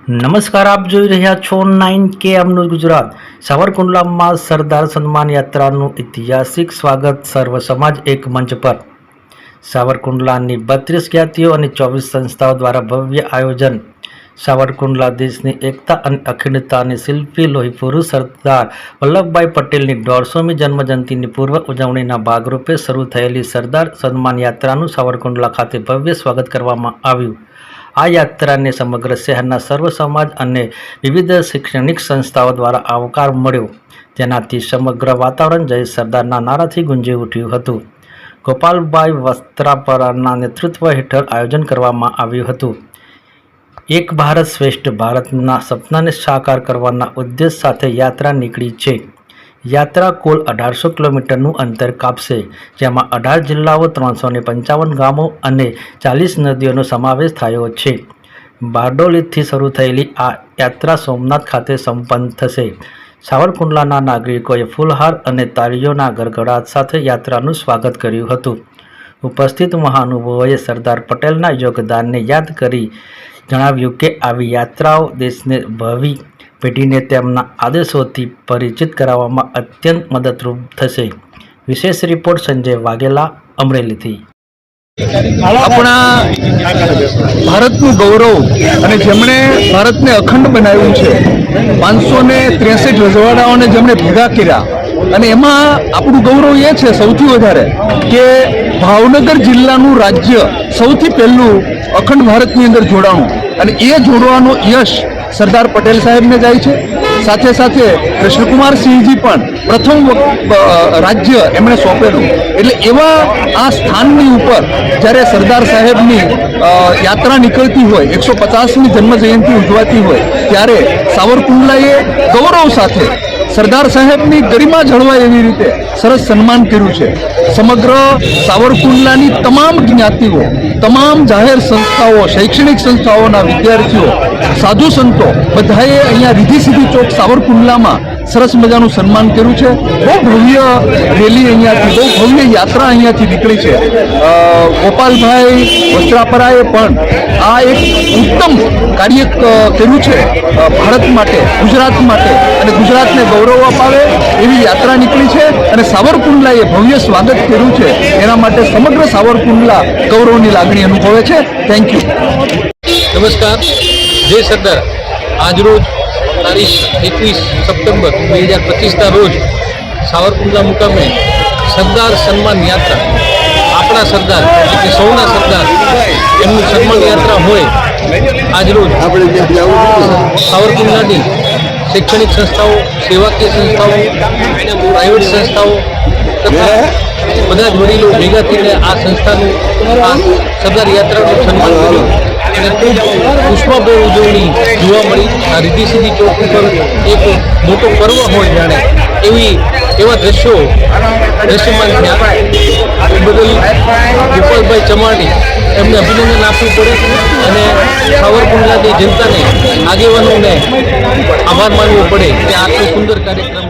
નમસ્કાર, આપ જોઈ રહ્યા છો 9K ન્યૂઝ ગુજરાત। સાવરકુંડલામાં સરદાર સન્માન યાત્રાનું ઐતિહાસિક સ્વાગત સર્વ સમાજ એક મંચ પર। સાવરકુંડલાની 32 જ્ઞાતિઓ અને 24 સંસ્થાઓ દ્વારા ભવ્ય આયોજન। સાવરકુંડલા દેશની એકતા અને અખંડતાની શિલ્પી લોહી પુરુષ સરદાર વલ્લભભાઈ પટેલની 150મી જન્મજયંતિની પૂર્વ ઉજવણીના ભાગરૂપે શરૂ થયેલી સરદાર સન્માન યાત્રાનું સાવરકુંડલા ખાતે ભવ્ય સ્વાગત કરવામાં આવ્યું। આ યાત્રાને સમગ્ર શહેરના સર્વ સમાજ અને વિવિધ શૈક્ષણિક સંસ્થાઓ દ્વારા આવકાર મળ્યો, જેનાથી સમગ્ર વાતાવરણ જય સરદારના નારાથી ગુંજી ઉઠ્યું હતું। ગોપાલભાઈ વસ્ત્રાપરાના નેતૃત્વ હેઠળ આયોજન કરવામાં આવ્યું હતું। એક ભારત શ્રેષ્ઠ ભારતના સપનાને સાકાર કરવાના ઉદ્દેશ સાથે યાત્રા નીકળી છે। યાત્રા કુલ 1800 કિલોમીટરનું અંતર કાપશે, જેમાં 18 જિલ્લાઓ, 355 ગામો અને 40 નદીઓનો સમાવેશ થયો છે। બારડોલીથી શરૂ થયેલી આ યાત્રા સોમનાથ ખાતે સંપન્ન થશે। સાવરકુંડલાના નાગરિકોએ ફૂલહાર અને તાળીઓના ગડગડાટ સાથે યાત્રાનું સ્વાગત કર્યું હતું। ઉપસ્થિત મહાનુભાવોએ સરદાર પટેલના યોગદાનને યાદ કરી જણાવ્યું કે આવી યાત્રાઓ દેશને ભાવિ પેઢીને તેમના આદેશોથી પરિચિત કરાવવામાં અત્યંત મદદરૂપ થશે। વિશેષ રિપોર્ટ સંજય વાઘેલા, અમરેલીથી। આપણા ભારતનું ગૌરવ અને જેમણે ભારતને અખંડ બનાવ્યું છે, 563 રજવાડાઓને જેમણે ભેગા કર્યા, અને એમાં આપણું ગૌરવ એ છે સૌથી વધારે કે ભાવનગર જિલ્લાનું રાજ્ય સૌથી પહેલું અખંડ ભારતની અંદર જોડાણું, અને એ જોડવાનો યશ સરદાર પટેલ સાહેબને જાય છે। સાથે સાથે કૃષ્ણકુમારસિંહજી પણ પ્રથમ રાજ્ય એમણે સોંપેલું, એટલે એવા આ સ્થાનની ઉપર જ્યારે સરદાર સાહેબની યાત્રા નીકળતી હોય, 150મી જન્મજયંતિ ઉજવાતી હોય, ત્યારે સાવરકુંડલાએ ગૌરવ સાથે સરદાર સાહેબની ગરિમા જળવાય એવી રીતે સરસ સન્માન કર્યું છે। સમગ્ર સાવરકુંડલાની તમામ જ્ઞાતિઓ, તમામ જાહેર સંસ્થાઓ, શૈક્ષણિક સંસ્થાઓના વિદ્યાર્થીઓ, સાધુ સંતો બધાએ અહીંયા રીધી સીધી ચોક સાવરકુંડલામાં સરસ મજાનું સન્માન કર્યું છે। બહુ ભવ્ય રેલી અહીંયાથી, બહુ ભવ્ય યાત્રા અહીંયાથી નીકળી છે। ગોપાલભાઈ વસ્ત્રાપરાએ પણ આ એક ઉત્તમ કાર્ય કર્યું છે ભારત માટે, ગુજરાત માટે, અને ગુજરાતને ગૌરવ અપાવે એવી યાત્રા નીકળી છે, અને સાવરકુંડલાએ ભવ્ય સ્વાગત કર્યું છે। એના માટે સમગ્ર સાવરકુંડલા ગૌરવની લાગણી અનુભવે છે। Thank you. નમસ્કાર, જય સરદાર। આજરોજ તારીખ 21 સપ્ટેમ્બર 2025ના રોજ સાવરકુંડલા મુકામે સરદાર સન્માન યાત્રા, આપણા સરદાર એટલે કે સૌના સરદાર એમનું સન્માન યાત્રા હોય આજરોજ સાવરકુંડલાની શૈક્ષણિક સંસ્થાઓ, સેવાકીય સંસ્થાઓ, પ્રાઇવેટ સંસ્થાઓ તથા બધા જ વડીલો ભેગા થઈને આ સંસ્થાનું આ સરદાર યાત્રાનું સન્માન કર્યું, અને ખૂબ પુષ્પાભેર ઉજવણી જોવા મળી। આ રીધી સીધી ચોક ઉપર એક મોટો પર્વ હોય જાણે એવા દ્રશ્યમાન થયા। એ બદલ ગોપાલભાઈ ચમાણી એમને અભિનંદન આપવું પડે, અને સાવરકુંડલાની જનતાને, આગેવાનોને આભાર માનવો પડે કે આટલું સુંદર કાર્યક્રમ